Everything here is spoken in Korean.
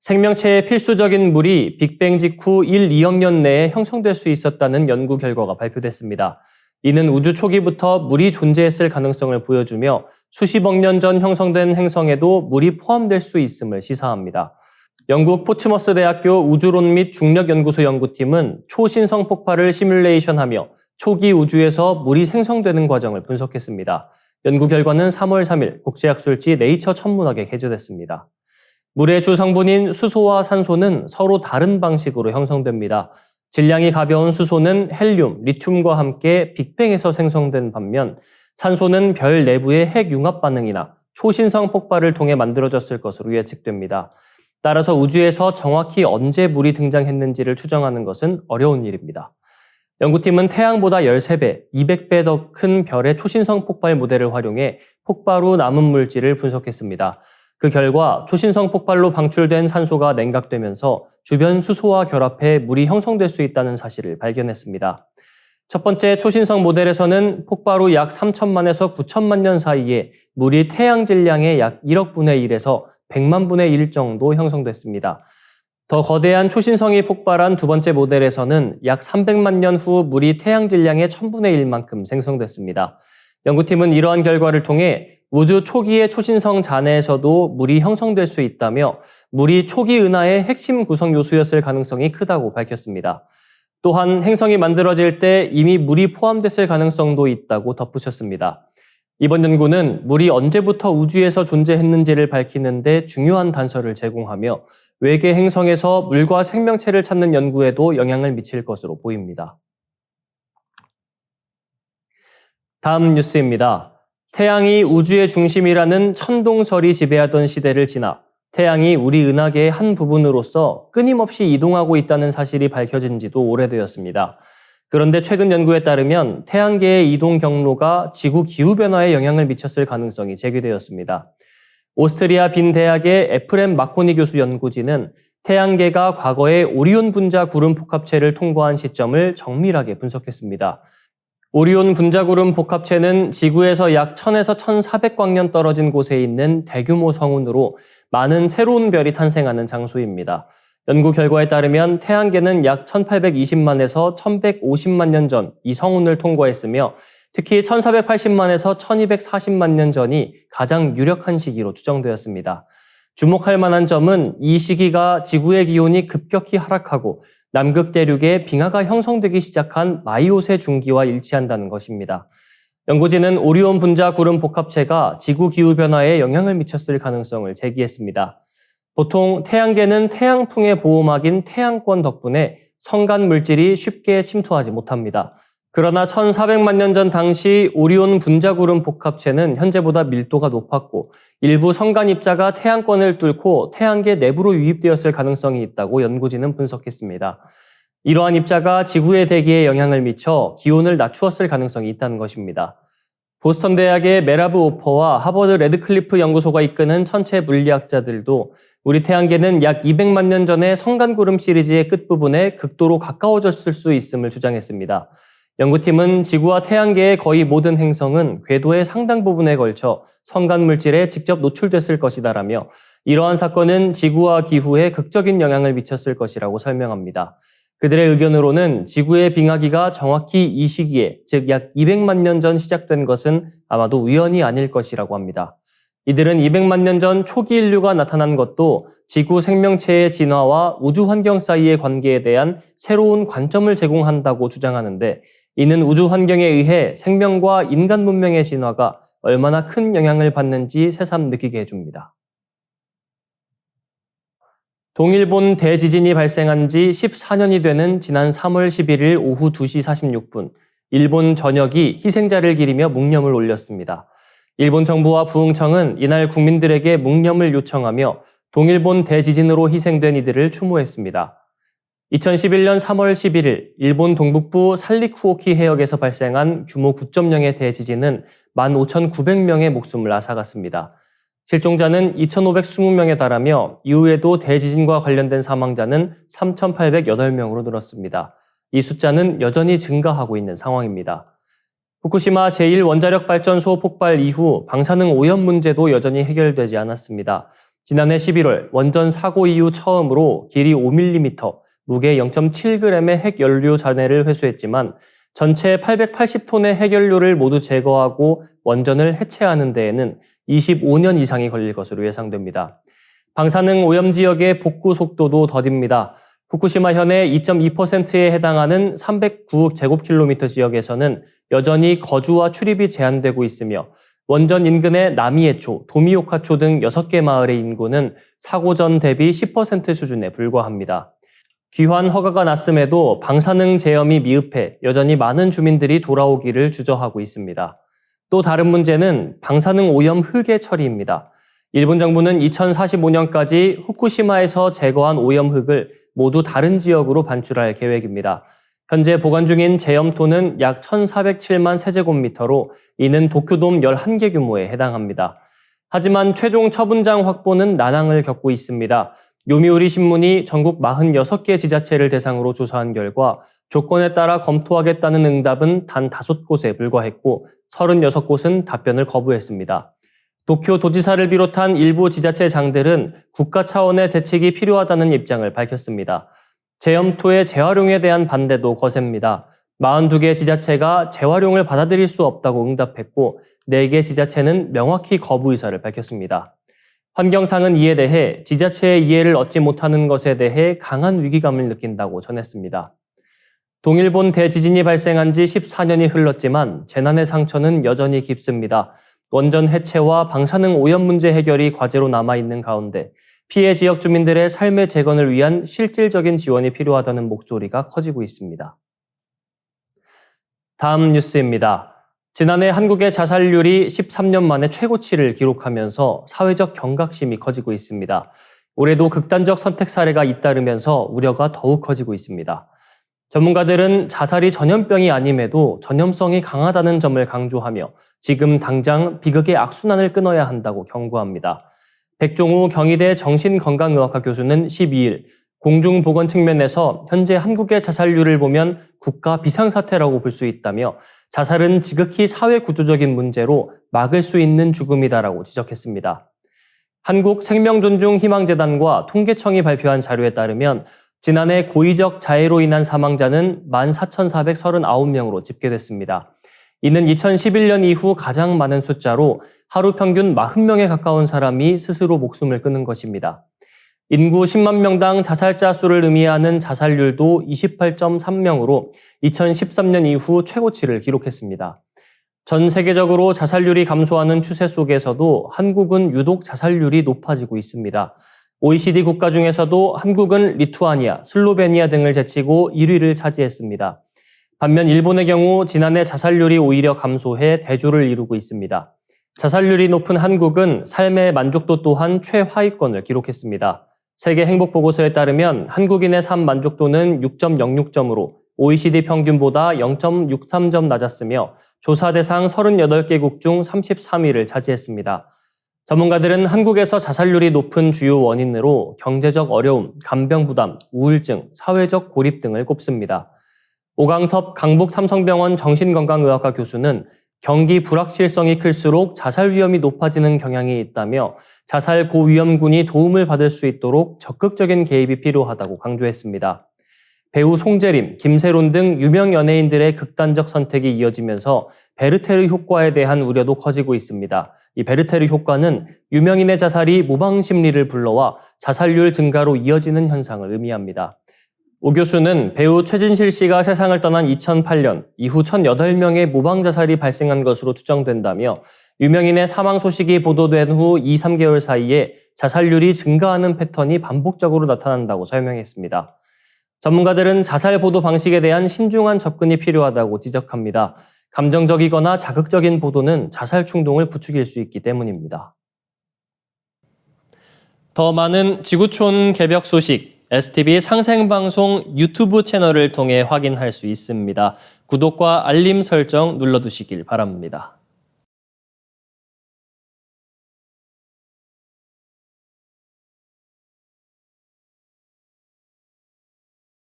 생명체에 필수적인 물이 빅뱅 직후 1, 2억 년 내에 형성될 수 있었다는 연구 결과가 발표됐습니다. 이는 우주 초기부터 물이 존재했을 가능성을 보여주며 수십억 년 전 형성된 행성에도 물이 포함될 수 있음을 시사합니다. 영국 포츠머스 대학교 우주론 및 중력연구소 연구팀은 초신성 폭발을 시뮬레이션하며 초기 우주에서 물이 생성되는 과정을 분석했습니다. 연구 결과는 3월 3일 국제학술지 네이처 천문학에 게재됐습니다. 물의 주 성분인 수소와 산소는 서로 다른 방식으로 형성됩니다. 질량이 가벼운 수소는 헬륨, 리튬과 함께 빅뱅에서 생성된 반면 산소는 별 내부의 핵융합 반응이나 초신성 폭발을 통해 만들어졌을 것으로 예측됩니다. 따라서 우주에서 정확히 언제 물이 등장했는지를 추정하는 것은 어려운 일입니다. 연구팀은 태양보다 13배, 200배 더 큰 별의 초신성 폭발 모델을 활용해 폭발 후 남은 물질을 분석했습니다. 그 결과 초신성 폭발로 방출된 산소가 냉각되면서 주변 수소와 결합해 물이 형성될 수 있다는 사실을 발견했습니다. 첫 번째 초신성 모델에서는 폭발 후 약 3천만에서 9천만 년 사이에 물이 태양 질량의 약 1억 분의 1에서 100만 분의 1 정도 형성됐습니다. 더 거대한 초신성이 폭발한 두 번째 모델에서는 약 300만 년 후 물이 태양 질량의 1000분의 1만큼 생성됐습니다. 연구팀은 이러한 결과를 통해 우주 초기의 초신성 잔해에서도 물이 형성될 수 있다며 물이 초기 은하의 핵심 구성 요소였을 가능성이 크다고 밝혔습니다. 또한 행성이 만들어질 때 이미 물이 포함됐을 가능성도 있다고 덧붙였습니다. 이번 연구는 물이 언제부터 우주에서 존재했는지를 밝히는 데 중요한 단서를 제공하며 외계 행성에서 물과 생명체를 찾는 연구에도 영향을 미칠 것으로 보입니다. 다음 뉴스입니다. 태양이 우주의 중심이라는 천동설이 지배하던 시대를 지나 태양이 우리 은하계의 한 부분으로서 끊임없이 이동하고 있다는 사실이 밝혀진 지도 오래되었습니다. 그런데 최근 연구에 따르면 태양계의 이동 경로가 지구 기후변화에 영향을 미쳤을 가능성이 제기되었습니다. 오스트리아 빈 대학의 에프렘 마코니 교수 연구진은 태양계가 과거에 오리온 분자 구름 복합체를 통과한 시점을 정밀하게 분석했습니다. 오리온 분자구름 복합체는 지구에서 약 1000에서 1400광년 떨어진 곳에 있는 대규모 성운으로 많은 새로운 별이 탄생하는 장소입니다. 연구 결과에 따르면 태양계는 약 1820만에서 1150만 년 전 이 성운을 통과했으며 특히 1480만에서 1240만 년 전이 가장 유력한 시기로 추정되었습니다. 주목할 만한 점은 이 시기가 지구의 기온이 급격히 하락하고 남극 대륙에 빙하가 형성되기 시작한 마이오세 중기와 일치한다는 것입니다. 연구진은 오리온 분자 구름 복합체가 지구 기후 변화에 영향을 미쳤을 가능성을 제기했습니다. 보통 태양계는 태양풍의 보호막인 태양권 덕분에 성간 물질이 쉽게 침투하지 못합니다. 그러나 1400만 년 전 당시 오리온 분자구름 복합체는 현재보다 밀도가 높았고 일부 성간 입자가 태양권을 뚫고 태양계 내부로 유입되었을 가능성이 있다고 연구진은 분석했습니다. 이러한 입자가 지구의 대기에 영향을 미쳐 기온을 낮추었을 가능성이 있다는 것입니다. 보스턴 대학의 메라브 오퍼와 하버드 레드클리프 연구소가 이끄는 천체 물리학자들도 우리 태양계는 약 200만 년 전에 성간구름 시리즈의 끝부분에 극도로 가까워졌을 수 있음을 주장했습니다. 연구팀은 지구와 태양계의 거의 모든 행성은 궤도의 상당 부분에 걸쳐 성간 물질에 직접 노출됐을 것이다라며 이러한 사건은 지구와 기후에 극적인 영향을 미쳤을 것이라고 설명합니다. 그들의 의견으로는 지구의 빙하기가 정확히 이 시기에, 즉 약 200만 년 전 시작된 것은 아마도 우연이 아닐 것이라고 합니다. 이들은 200만 년 전 초기 인류가 나타난 것도 지구 생명체의 진화와 우주 환경 사이의 관계에 대한 새로운 관점을 제공한다고 주장하는데 이는 우주 환경에 의해 생명과 인간 문명의 진화가 얼마나 큰 영향을 받는지 새삼 느끼게 해줍니다. 동일본 대지진이 발생한 지 14년이 되는 지난 3월 11일 오후 2시 46분, 일본 전역이 희생자를 기리며 묵념을 올렸습니다. 일본 정부와 부흥청은 이날 국민들에게 묵념을 요청하며 동일본 대지진으로 희생된 이들을 추모했습니다. 2011년 3월 11일 일본 동북부 살리쿠오키 해역에서 발생한 규모 9.0의 대지진은 15,900명의 목숨을 앗아갔습니다. 실종자는 2,520명에 달하며 이후에도 대지진과 관련된 사망자는 3,808명으로 늘었습니다. 이 숫자는 여전히 증가하고 있는 상황입니다. 후쿠시마 제1원자력발전소 폭발 이후 방사능 오염 문제도 여전히 해결되지 않았습니다. 지난해 11월 원전 사고 이후 처음으로 길이 5mm, 무게 0.7g의 핵연료 잔해를 회수했지만 전체 880톤의 핵연료를 모두 제거하고 원전을 해체하는 데에는 25년 이상이 걸릴 것으로 예상됩니다. 방사능 오염 지역의 복구 속도도 더딥니다. 후쿠시마 현의 2.2%에 해당하는 309제곱킬로미터 지역에서는 여전히 거주와 출입이 제한되고 있으며 원전 인근의 나미에초, 도미오카초 등 6개 마을의 인구는 사고 전 대비 10% 수준에 불과합니다. 귀환 허가가 났음에도 방사능 제염이 미흡해 여전히 많은 주민들이 돌아오기를 주저하고 있습니다. 또 다른 문제는 방사능 오염 흙의 처리입니다. 일본 정부는 2045년까지 후쿠시마에서 제거한 오염 흙을 모두 다른 지역으로 반출할 계획입니다. 현재 보관 중인 제염토는 약 1,407만 세제곱미터로 이는 도쿄돔 11개 규모에 해당합니다. 하지만 최종 처분장 확보는 난항을 겪고 있습니다. 요미우리 신문이 전국 46개 지자체를 대상으로 조사한 결과 조건에 따라 검토하겠다는 응답은 단 5곳에 불과했고 36곳은 답변을 거부했습니다. 도쿄 도지사를 비롯한 일부 지자체장들은 국가 차원의 대책이 필요하다는 입장을 밝혔습니다. 제염토의 재활용에 대한 반대도 거셉니다. 42개 지자체가 재활용을 받아들일 수 없다고 응답했고 4개 지자체는 명확히 거부 의사를 밝혔습니다. 환경상은 이에 대해 지자체의 이해를 얻지 못하는 것에 대해 강한 위기감을 느낀다고 전했습니다. 동일본 대지진이 발생한 지 14년이 흘렀지만 재난의 상처는 여전히 깊습니다. 원전 해체와 방사능 오염 문제 해결이 과제로 남아있는 가운데 피해 지역 주민들의 삶의 재건을 위한 실질적인 지원이 필요하다는 목소리가 커지고 있습니다. 다음 뉴스입니다. 지난해 한국의 자살률이 13년 만에 최고치를 기록하면서 사회적 경각심이 커지고 있습니다. 올해도 극단적 선택 사례가 잇따르면서 우려가 더욱 커지고 있습니다. 전문가들은 자살이 전염병이 아님에도 전염성이 강하다는 점을 강조하며 지금 당장 비극의 악순환을 끊어야 한다고 경고합니다. 백종우 경희대 정신건강의학과 교수는 12일 공중보건 측면에서 현재 한국의 자살률을 보면 국가 비상사태라고 볼 수 있다며 자살은 지극히 사회구조적인 문제로 막을 수 있는 죽음이다라고 지적했습니다. 한국생명존중희망재단과 통계청이 발표한 자료에 따르면 지난해 고의적 자해로 인한 사망자는 14,439명으로 집계됐습니다. 이는 2011년 이후 가장 많은 숫자로 하루 평균 40명에 가까운 사람이 스스로 목숨을 끊은 것입니다. 인구 10만 명당 자살자 수를 의미하는 자살률도 28.3명으로 2013년 이후 최고치를 기록했습니다. 전 세계적으로 자살률이 감소하는 추세 속에서도 한국은 유독 자살률이 높아지고 있습니다. OECD 국가 중에서도 한국은 리투아니아, 슬로베니아 등을 제치고 1위를 차지했습니다. 반면 일본의 경우 지난해 자살률이 오히려 감소해 대조를 이루고 있습니다. 자살률이 높은 한국은 삶의 만족도 또한 최하위권을 기록했습니다. 세계행복보고서에 따르면 한국인의 삶 만족도는 6.06점으로 OECD 평균보다 0.63점 낮았으며 조사 대상 38개국 중 33위를 차지했습니다. 전문가들은 한국에서 자살률이 높은 주요 원인으로 경제적 어려움, 간병 부담, 우울증, 사회적 고립 등을 꼽습니다. 오강섭 강북삼성병원 정신건강의학과 교수는 경기 불확실성이 클수록 자살 위험이 높아지는 경향이 있다며 자살 고위험군이 도움을 받을 수 있도록 적극적인 개입이 필요하다고 강조했습니다. 배우 송재림, 김세론 등 유명 연예인들의 극단적 선택이 이어지면서 베르테르 효과에 대한 우려도 커지고 있습니다. 이 베르테르 효과는 유명인의 자살이 모방 심리를 불러와 자살률 증가로 이어지는 현상을 의미합니다. 오 교수는 배우 최진실 씨가 세상을 떠난 2008년 이후 1,008명의 모방 자살이 발생한 것으로 추정된다며 유명인의 사망 소식이 보도된 후 2-3개월 사이에 자살률이 증가하는 패턴이 반복적으로 나타난다고 설명했습니다. 전문가들은 자살 보도 방식에 대한 신중한 접근이 필요하다고 지적합니다. 감정적이거나 자극적인 보도는 자살 충동을 부추길 수 있기 때문입니다. 더 많은 지구촌 개벽 소식, STV 상생방송 유튜브 채널을 통해 확인할 수 있습니다. 구독과 알림 설정 눌러두시길 바랍니다.